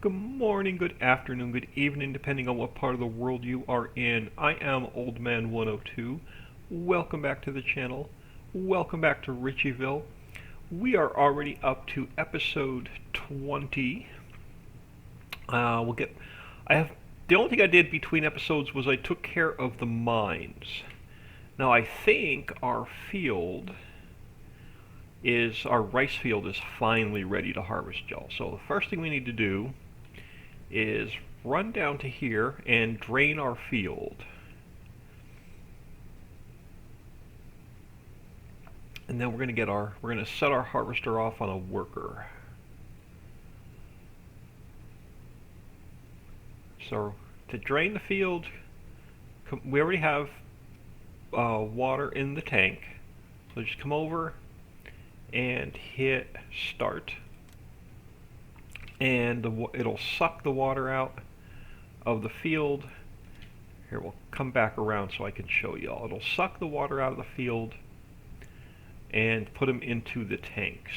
Good morning, good afternoon, good evening, depending on what part of the world you are in. I am Old Man 102. Welcome back to the channel. Welcome back to Ricciville. We are already up to episode 20. We'll get. I have the only thing I did between episodes was I took care of the mines. Now I think our rice field is finally ready to harvest, y'all. So the first thing we need to do is run down to here and drain our field. And then we're going to set our harvester off on a worker. So to drain the field, we already have water in the tank. So just come over and hit start, and it'll suck the water out of the field. Here, we'll come back around so I can show y'all. It'll suck the water out of the field and put them into the tanks.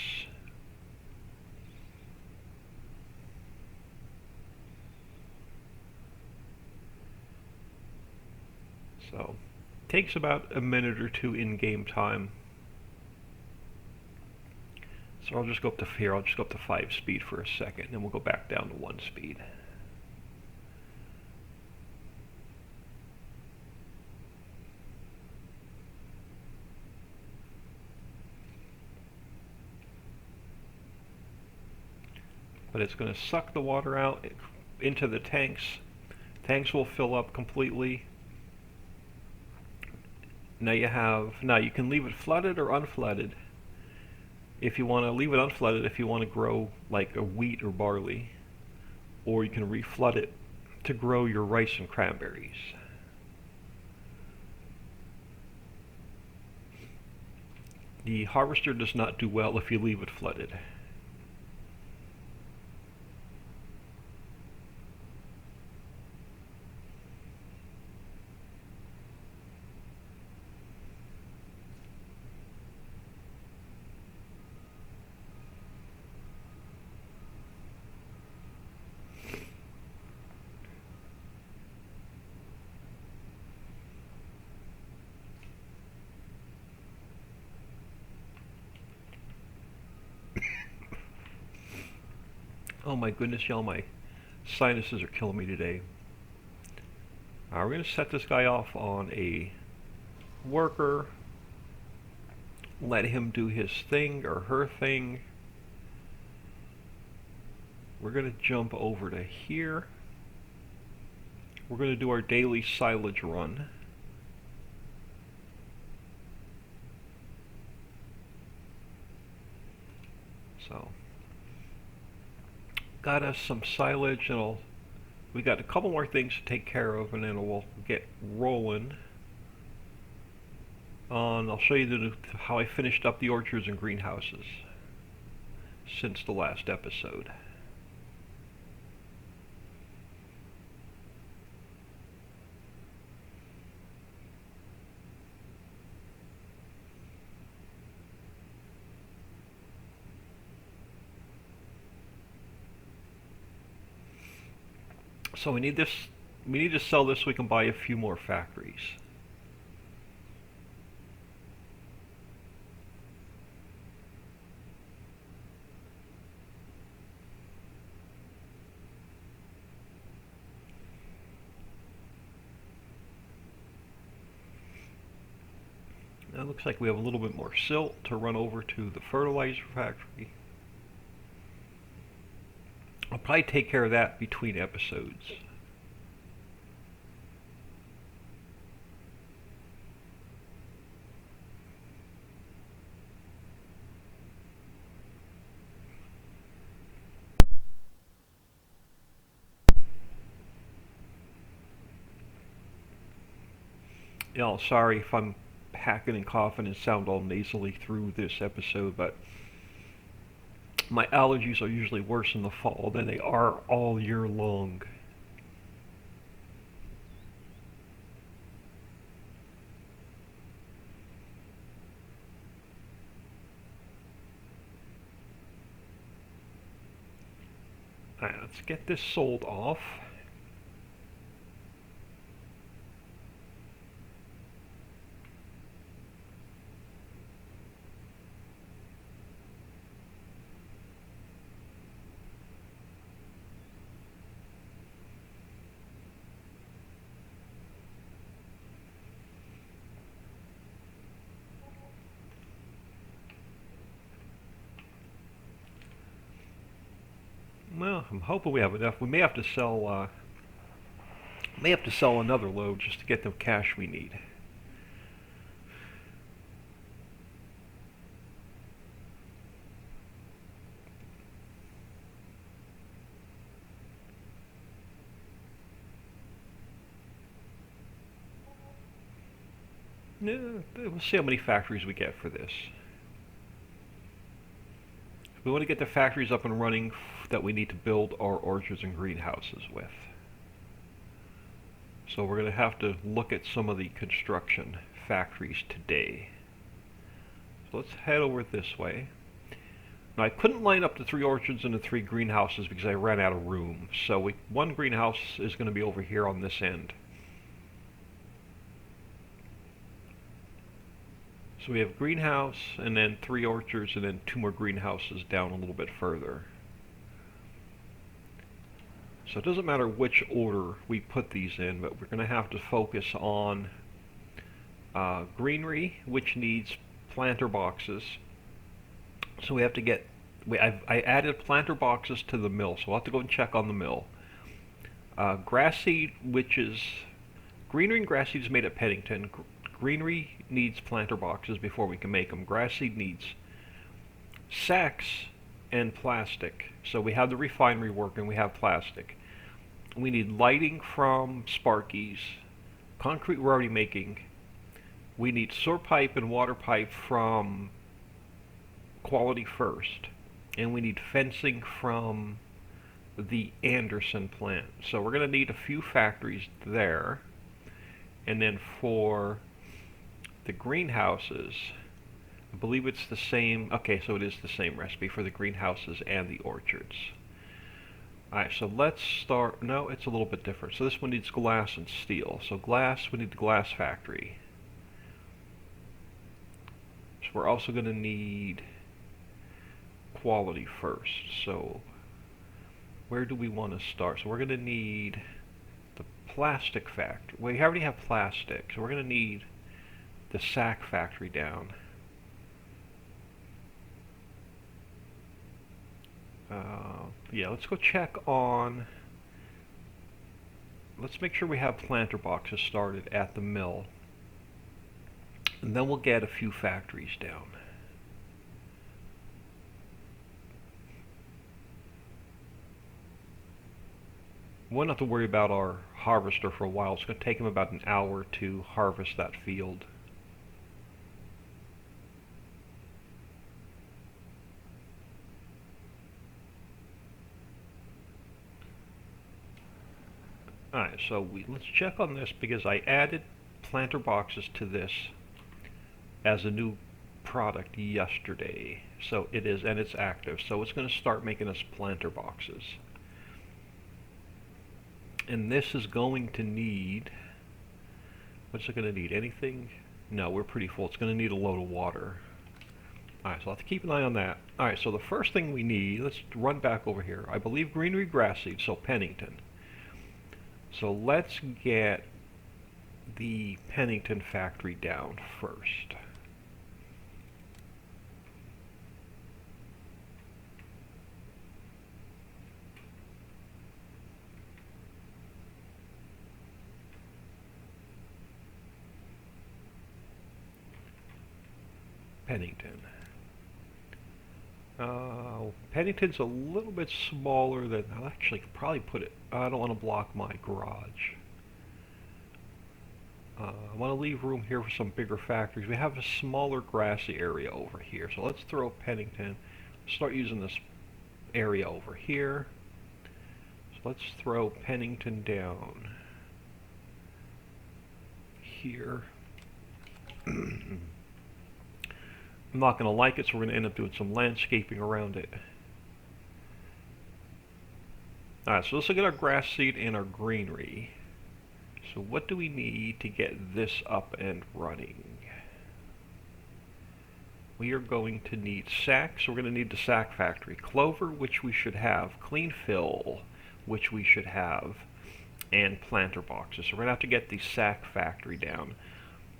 So takes about a minute or two in game time. So I'll just go up to here. I'll just go up to 5 speed for a second, and then we'll go back down to 1 speed. But it's going to suck the water out into the tanks. Tanks will fill up completely. Now you can leave it flooded or unflooded. If you want to leave it unflooded, if you want to grow like a wheat or barley, or you can reflood it to grow your rice and cranberries. The harvester does not do well if you leave it flooded. Oh my goodness, y'all, my sinuses are killing me today. We're going to set this guy off on a worker, let him do his thing or her thing. We're going to jump over to here. We're going to do our daily silage run. So got us some silage, and we got a couple more things to take care of, and then we'll get rolling. I'll show you how I finished up the orchards and greenhouses since the last episode. So we need this. We need to sell this so we can buy a few more factories. Now it looks like we have a little bit more silt to run over to the fertilizer factory. I'll probably take care of that between episodes. Y'all, sorry if I'm hacking and coughing and sound all nasally through this episode, but my allergies are usually worse in the fall than they are all year long. Alright, let's get this sold off. Well, I'm hoping we have enough. We may have to sell another load just to get the cash we need. Yeah, we'll see how many factories we get for this. We want to get the factories up and running that we need to build our orchards and greenhouses with. So we're going to have to look at some of the construction factories today. So let's head over this way. Now I couldn't line up the 3 orchards and the 3 greenhouses because I ran out of room. So one greenhouse is going to be over here on this end. So we have greenhouse and then 3 orchards and then 2 more greenhouses down a little bit further. So it doesn't matter which order we put these in, but we're going to have to focus on greenery, which needs planter boxes. So we have to get, I added planter boxes to the mill, so we'll have to go and check on the mill. Grass seed, which is, greenery and grass seed is made at Pennington. Greenery needs planter boxes before we can make them. Grass seed needs sacks and plastic. So we have the refinery working, we have plastic. We need lighting from Sparky's. Concrete we're already making. We need sewer pipe and water pipe from Quality First. And we need fencing from the Anderson plant. So we're going to need a few factories there. And then for the greenhouses, I believe it's the same. Okay, so it is the same recipe for the greenhouses and the orchards. Alright, so let's start. No, it's a little bit different. So this one needs glass and steel. So glass, we need the glass factory. So we're also going to need Quality First. So where do we want to start? So we're going to need the plastic factory. We already have plastic, so we're going to need the sack factory down. Yeah, let's go check on, let's make sure we have planter boxes started at the mill, and then we'll get a few factories down. We won't have to worry about our harvester for a while. It's going to take him about an hour to harvest that field. Alright, so let's check on this because I added planter boxes to this as a new product yesterday. So it is, and it's active. So it's going to start making us planter boxes. And this is going to need, what's it going to need? Anything? No, we're pretty full. It's going to need a load of water. Alright, so I'll have to keep an eye on that. Alright, so the first thing we need, let's run back over here. I believe greenery grass seed, so Pennington. So let's get the Pennington factory down first. Pennington. Pennington's a little bit smaller than, I'll actually probably put it, I don't want to block my garage. I want to leave room here for some bigger factories. We have a smaller grassy area over here, so let's throw Pennington, start using this area over here. So let's throw Pennington down here. I'm not going to like it, so we're going to end up doing some landscaping around it. Alright, so let's look at our grass seed and our greenery. So what do we need to get this up and running? We are going to need sacks. We're going to need the sack factory. Clover, which we should have. Clean fill, which we should have. And planter boxes. So we're going to have to get the sack factory down,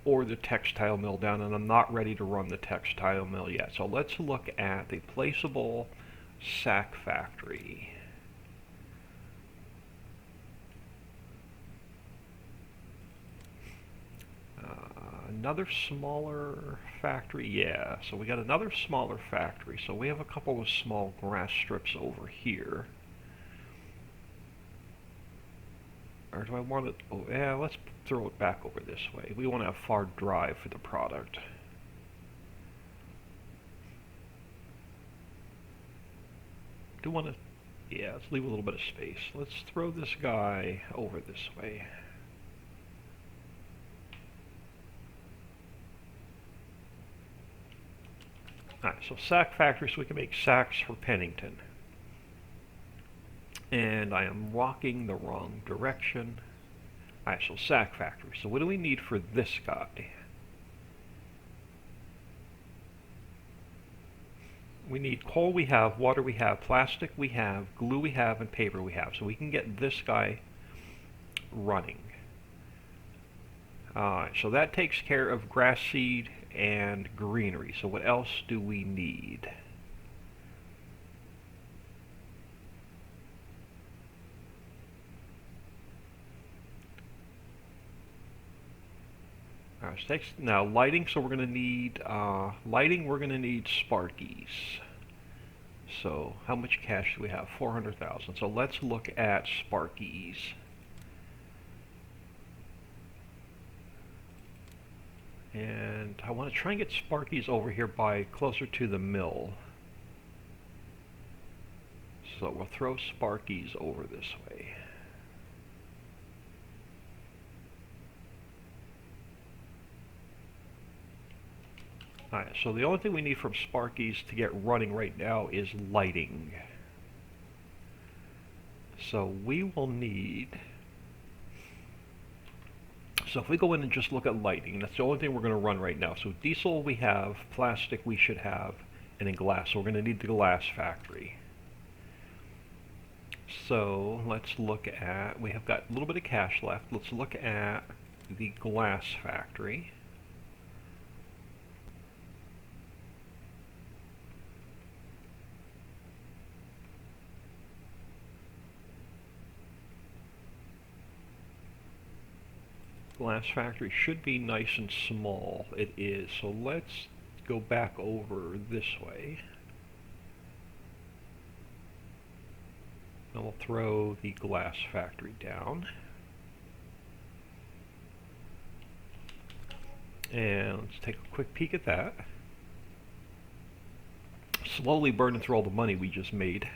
or the textile mill down, and I'm not ready to run the textile mill yet. So let's look at the placeable sack factory. Another smaller factory, yeah, so we got another smaller factory. So we have a couple of small grass strips over here. Or do I want it, oh yeah, let's throw it back over this way. We want to have far drive for the product. Do want to, yeah, let's leave a little bit of space. Let's throw this guy over this way. Alright, so sack factory, so we can make sacks for Pennington. And I am walking the wrong direction. Alright, so sack factory. So what do we need for this guy? We need coal, we have, water we have, plastic we have, glue we have, and paper we have. So we can get this guy running. Alright, so that takes care of grass seed and greenery. So what else do we need? Alright, now lighting, so we're going to need lighting, we're going to need Sparkies. So how much cash do we have? 400,000. So let's look at Sparkies. And I want to try and get Sparkies over here by closer to the mill. So we'll throw Sparkies over this way. Alright, so the only thing we need from Sparkies to get running right now is lighting. So we will need... So if we go in and just look at lighting, that's the only thing we're going to run right now. So diesel we have, plastic we should have, and then glass. So we're going to need the glass factory. So let's look at, we have got a little bit of cash left. Let's look at the glass factory. Glass factory should be nice and small. It is. So let's go back over this way. And we'll throw the glass factory down. And let's take a quick peek at that. Slowly burning through all the money we just made.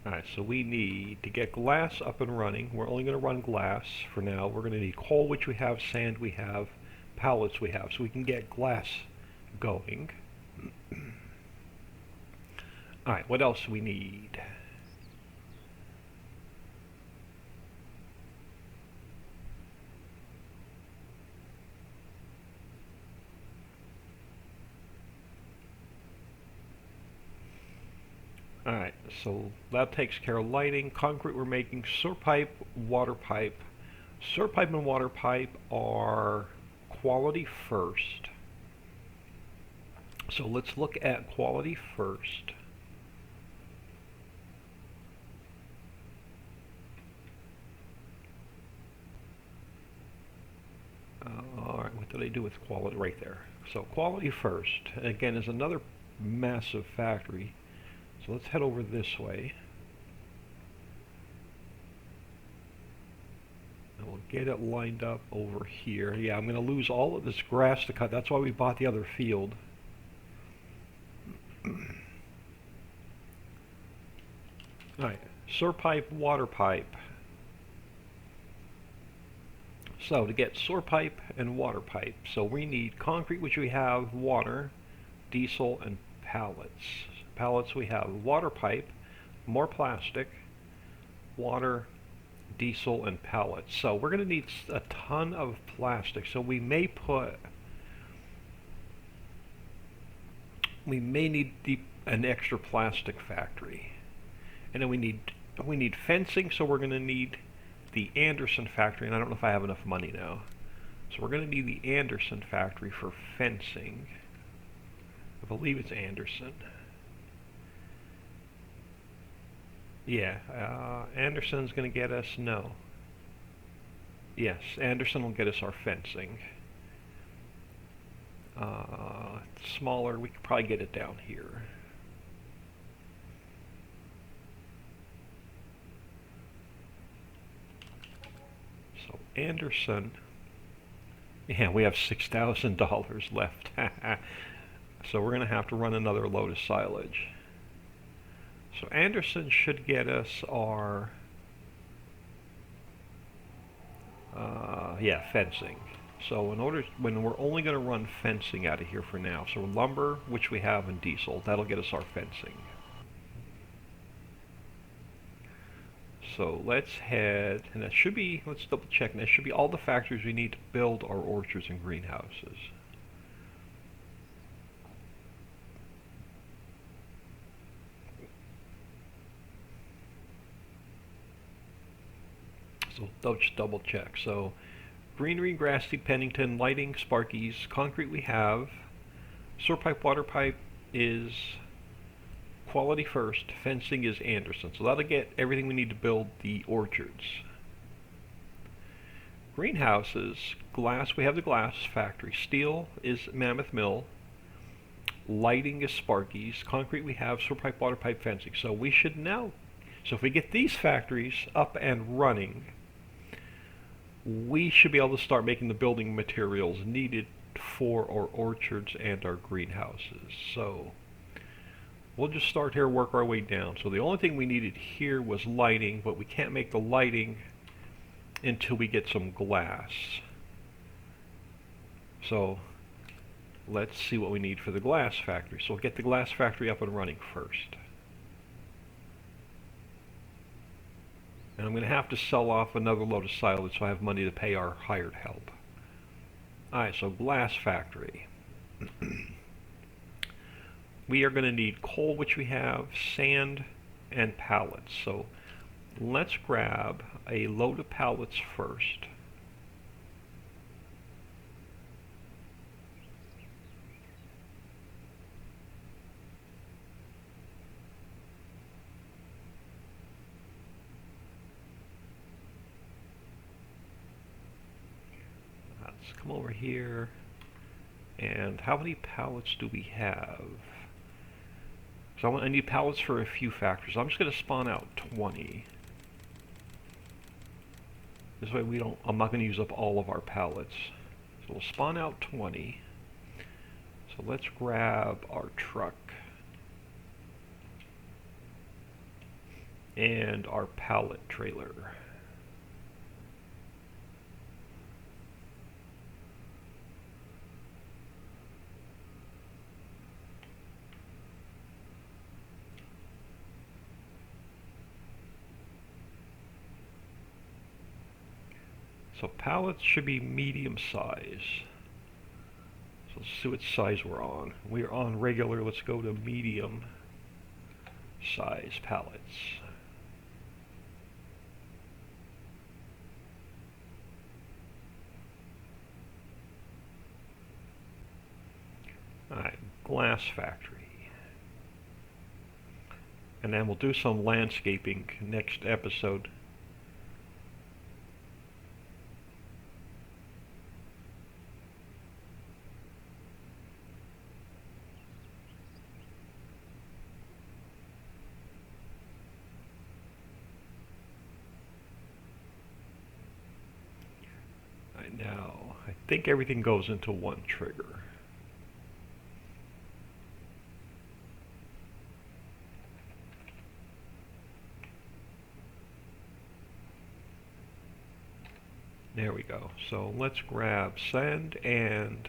Alright, so we need to get glass up and running. We're only going to run glass for now. We're going to need coal, which we have, sand we have, pallets we have, so we can get glass going. Alright, what else do we need? Alright, so that takes care of lighting. Concrete we're making. Sewer pipe, water pipe. Sewer pipe and water pipe are quality first. So let's look at quality first. Alright, what did I do with quality? Right there. So quality first. Again, is another massive factory. So let's head over this way. And we'll get it lined up over here. Yeah, I'm going to lose all of this grass to cut. That's why we bought the other field. Alright, sewer pipe, water pipe. So to get sewer pipe and water pipe, so we need concrete, which we have, water, diesel, and pallets. Pallets we have water pipe, more plastic, water, diesel, and pallets. So we're going to need a ton of plastic. So we may need an extra plastic factory, and then we need fencing. So we're going to need the Anderson factory, and I don't know if I have enough money now. So we're going to need the Anderson factory for fencing. I believe it's Anderson. Yeah, Anderson's going to get us, no. Yes, Anderson will get us our fencing. Smaller, we could probably get it down here. So Anderson, yeah, we have $6,000 left. So we're going to have to run another load of silage. So Anderson should get us our, fencing. So when we're only going to run fencing out of here for now. So lumber, which we have, and diesel, that'll get us our fencing. So let's head, and that should be, let's double check, and that should be all the factories we need to build our orchards and greenhouses. So just double check. So greenery, grassy, Pennington, lighting, Sparkies, concrete we have, sewer pipe, water pipe is quality first, fencing is Anderson. So that'll get everything we need to build the orchards. Greenhouses, glass, we have the glass factory, steel is Mammoth Mill, lighting is Sparkies, concrete we have, sewer pipe, water pipe, fencing. So we should now, so if we get these factories up and running, we should be able to start making the building materials needed for our orchards and our greenhouses. So we'll just start here, work our way down. So the only thing we needed here was lighting, but we can't make the lighting until we get some glass. So let's see what we need for the glass factory. So we'll get the glass factory up and running first. And I'm going to have to sell off another load of silage so I have money to pay our hired help. Alright, so glass factory. We are going to need coal, which we have, sand, and pallets. So let's grab a load of pallets first. Let's come over here. And how many pallets do we have? So I need pallets for a few factories. I'm just going to spawn out 20. This way I'm not going to use up all of our pallets. So we'll spawn out 20. So let's grab our truck and our pallet trailer. So pallets should be medium size. So let's see what size we're on. We're on regular. Let's go to medium size pallets. Alright, glass factory. And then we'll do some landscaping next episode. Now, I think everything goes into one trigger. There we go. So let's grab sand and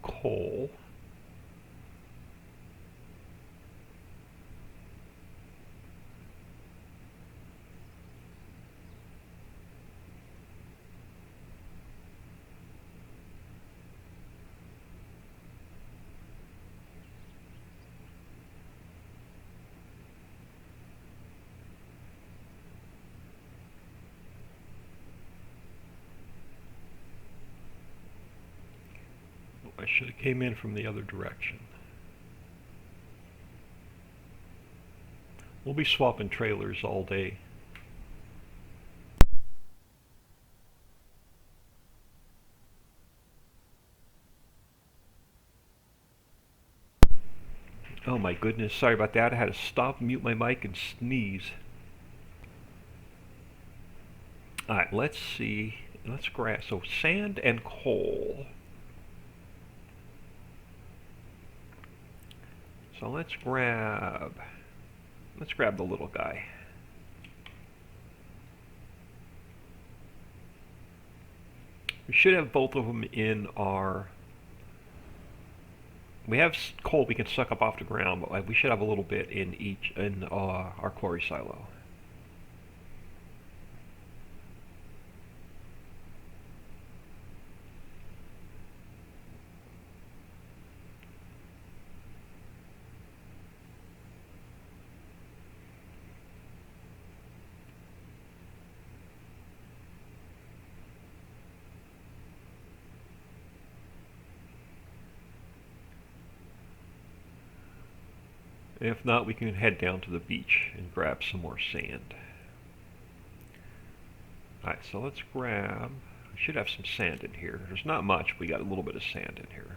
coal. I should have came in from the other direction. We'll be swapping trailers all day. Oh my goodness, sorry about that. I had to stop, mute my mic, and sneeze. Alright, let's see. Let's grab, so sand and coal. So let's grab the little guy. We should have both of them in our... We have coal we can suck up off the ground, but we should have a little bit in each, in our quarry silo. If not, we can head down to the beach and grab some more sand. Alright, so let's grab... We should have some sand in here. There's not much, we got a little bit of sand in here.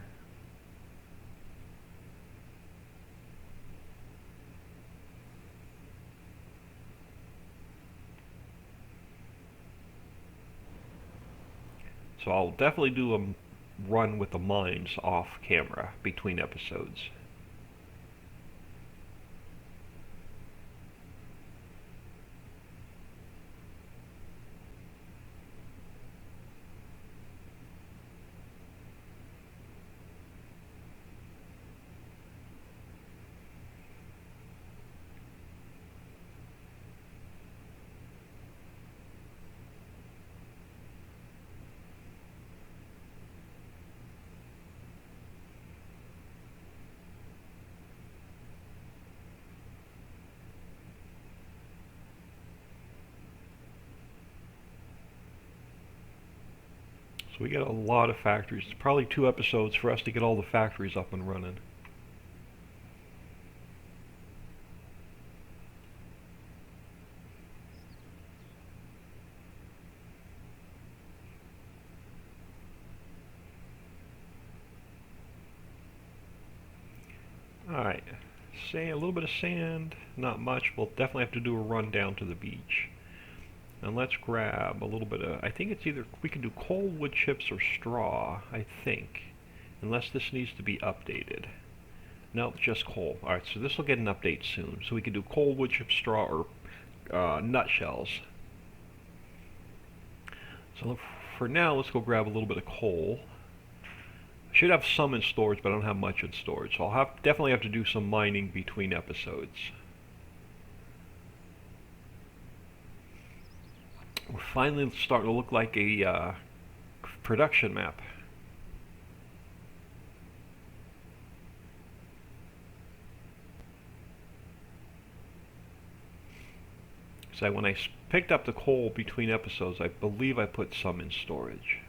So I'll definitely do a run with the mines off camera between episodes. So we got a lot of factories. It's probably 2 episodes for us to get all the factories up and running. Alright, a little bit of sand, not much. We'll definitely have to do a run down to the beach. And let's grab a little bit of, I think it's either, we can do coal, wood chips, or straw, I think. Unless this needs to be updated. Nope, just coal. Alright, so this will get an update soon. So we can do coal, wood chips, straw, or nutshells. So for now, let's go grab a little bit of coal. I should have some in storage, but I don't have much in storage. So I'll definitely have to do some mining between episodes. We're finally starting to look like a production map. So when I picked up the coal between episodes, I believe I put some in storage.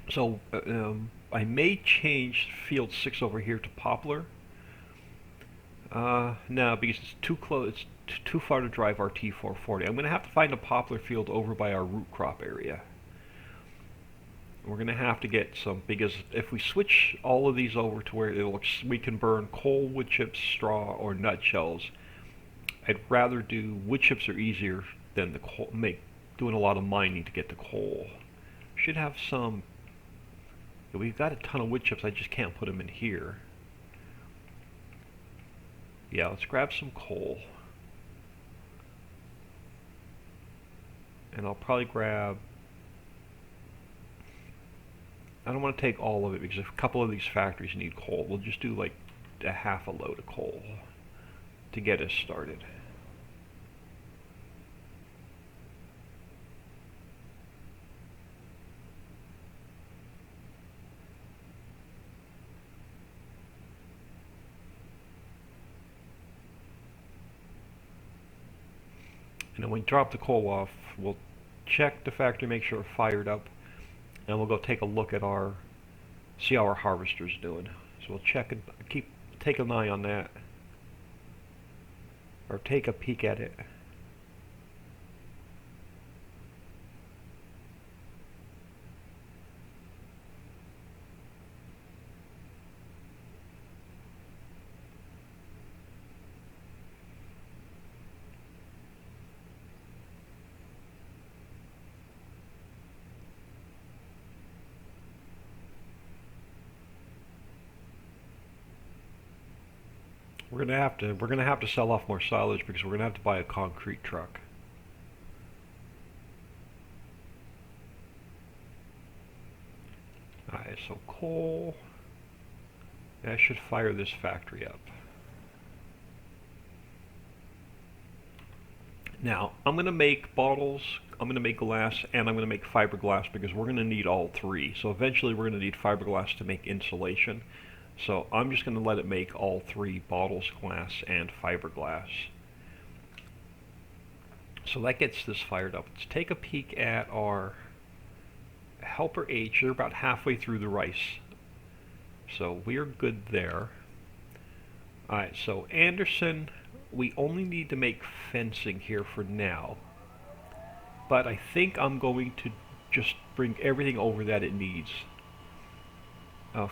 So I may change field 6 over here to poplar. No, because it's too close. It's too far to drive our T440. I'm going to have to find a poplar field over by our root crop area. We're going to have to get some, because if we switch all of these over to where it looks, we can burn coal, wood chips, straw, or nutshells. I'd rather do wood chips are easier than the coal, doing a lot of mining to get the coal. Should have some. Yeah, we've got a ton of wood chips, I just can't put them in here. Yeah, let's grab some coal. And I'll probably grab... I don't want to take all of it because a couple of these factories need coal. We'll just do like a half a load of coal to get us started. And then when we drop the coal off, we'll check the factory, make sure it's fired up, and we'll go take a look at see how our harvester's doing. So we'll check and take an eye on that, or take a peek at it. We're gonna have to sell off more silage because we're gonna have to buy a concrete truck. Alright, so coal. That should fire this factory up. Now, I'm gonna make bottles, I'm gonna make glass, and I'm gonna make fiberglass because we're gonna need all three. So eventually we're gonna need fiberglass to make insulation. So I'm just going to let it make all three: bottles, glass, and fiberglass. So that gets this fired up. Let's take a peek at our helper H. They're about halfway through the rice. So we're good there. Alright, so Anderson, we only need to make fencing here for now. But I think I'm going to just bring everything over that it needs.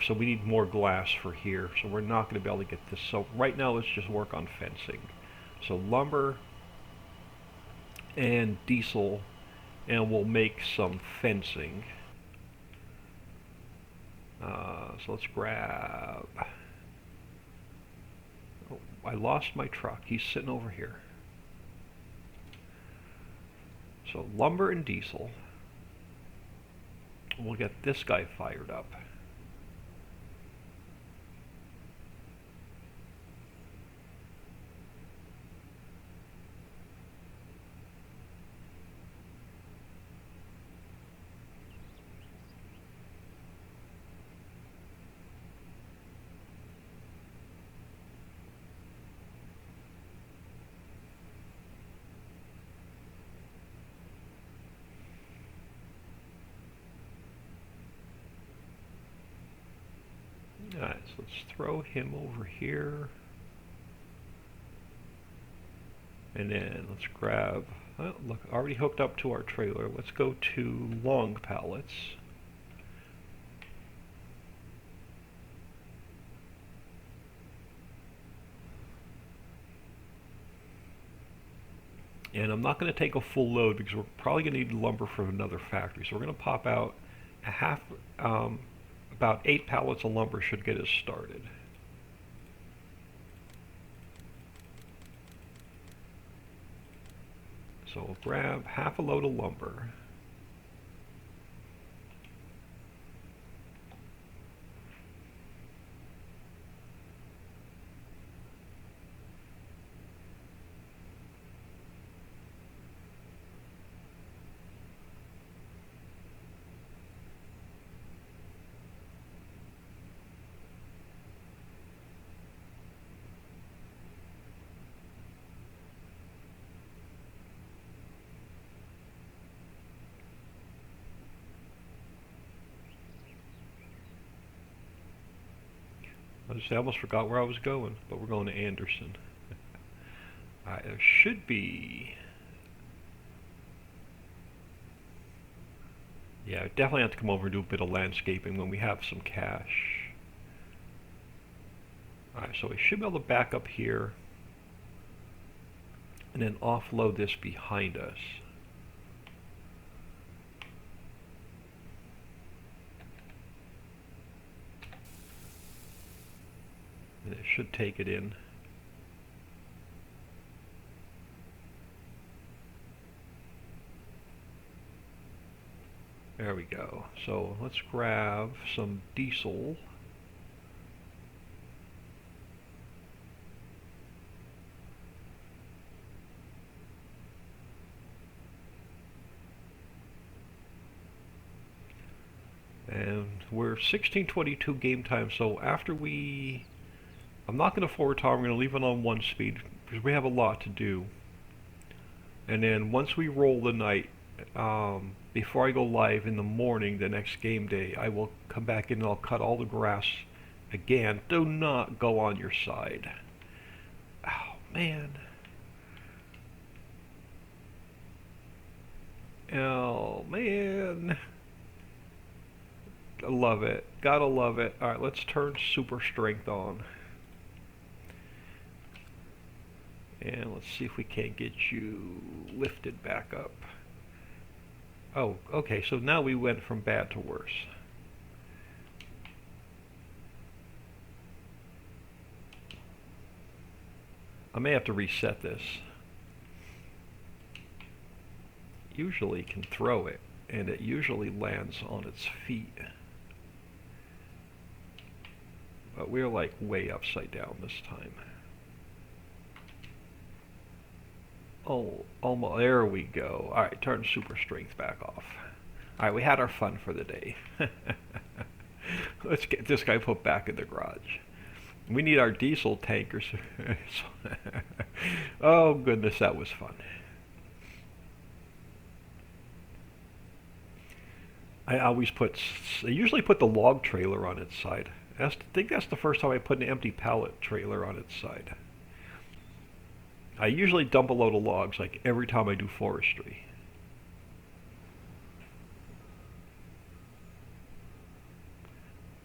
So we need more glass for here, so we're not going to be able to get this. So right now let's just work on fencing. So lumber and diesel, and we'll make some fencing. So let's grab... Oh, I lost my truck. He's sitting over here. So lumber and diesel. We'll get this guy fired up. Alright, so let's throw him over here. And then let's grab, oh, look, already hooked up to our trailer. Let's go to long pallets. And I'm not going to take a full load because we're probably going to need lumber from another factory. So we're going to pop out a about 8 pallets of lumber should get us started. So we'll grab half a load of lumber. I almost forgot where I was going, but we're going to Anderson. Alright, there should be... Yeah, definitely have to come over and do a bit of landscaping when we have some cash. Alright, so we should be able to back up here and then offload this behind us. should take it in. There we go. So let's grab some diesel. And we're 1622 game time, so after I'm not going to forward toggle, I'm going to leave it on 1 speed, because we have a lot to do. And then once we roll the night, before I go live in the morning, the next game day, I will come back in and I'll cut all the grass again. Do not go on your side. Oh, man. Oh, man. I love it. Gotta love it. Alright, let's turn super strength on. And let's see if we can't get you lifted back up. Oh, okay, so now we went from bad to worse. I may have to reset this. Usually can throw it, and it usually lands on its feet. But we're like way upside down this time. Oh, almost, there we go. Alright, turn super strength back off. Alright, we had our fun for the day. Let's get this guy put back in the garage. We need our diesel tankers. Oh goodness, that was fun. I usually put the log trailer on its side. I think that's the first time I put an empty pallet trailer on its side. I usually dump a load of logs like every time I do forestry.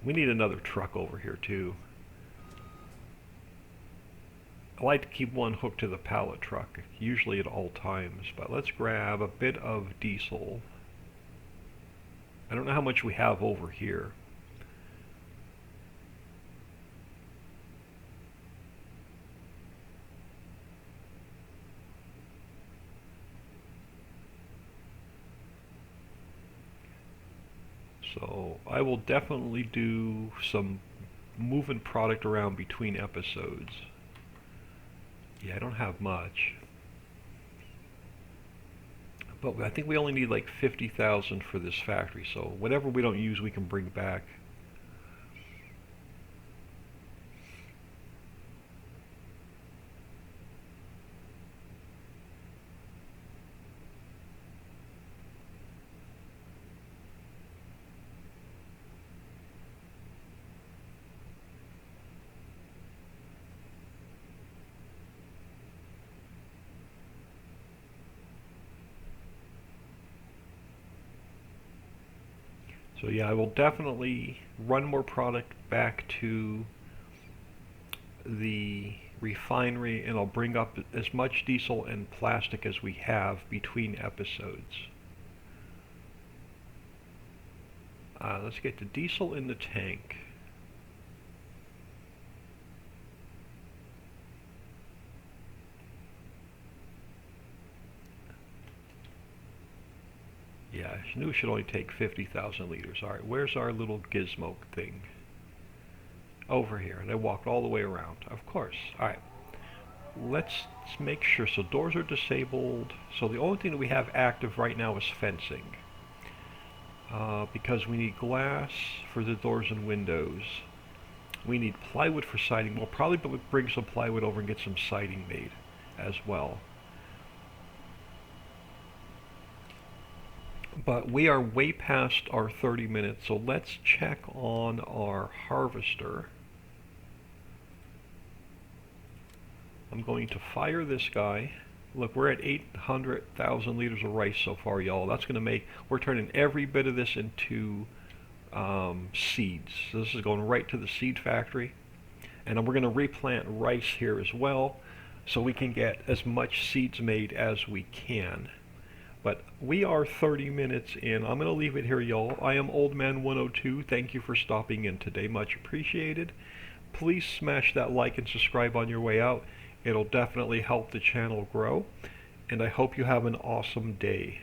We need another truck over here too. I like to keep one hooked to the pallet truck, usually at all times, but let's grab a bit of diesel. I don't know how much we have over here. So I will definitely do some moving product around between episodes. Yeah, I don't have much. But I think we only need like 50,000 for this factory, so whatever we don't use we can bring back. So yeah, I will definitely run more product back to the refinery, and I'll bring up as much diesel and plastic as we have between episodes. Let's get the diesel in the tank. Yeah, I knew it should only take 50,000 liters. Alright, where's our little gizmo thing? Over here. And I walked all the way around. Of course. Alright. Let's make sure. So doors are disabled. So the only thing that we have active right now is fencing. Because we need glass for the doors and windows. We need plywood for siding. We'll probably bring some plywood over and get some siding made as well. But we are way past our 30 minutes, so let's check on our harvester. I'm going to fire this guy. Look, we're at 800,000 liters of rice so far, y'all. That's going to make, we're turning every bit of this into seeds. So this is going right to the seed factory. And we're going to replant rice here as well, so we can get as much seeds made as we can. But we are 30 minutes in. I'm going to leave it here, y'all. I am Old Man 102. Thank you for stopping in today. Much appreciated. please smash that like and subscribe on your way out. It'll definitely help the channel grow. And I hope you have an awesome day.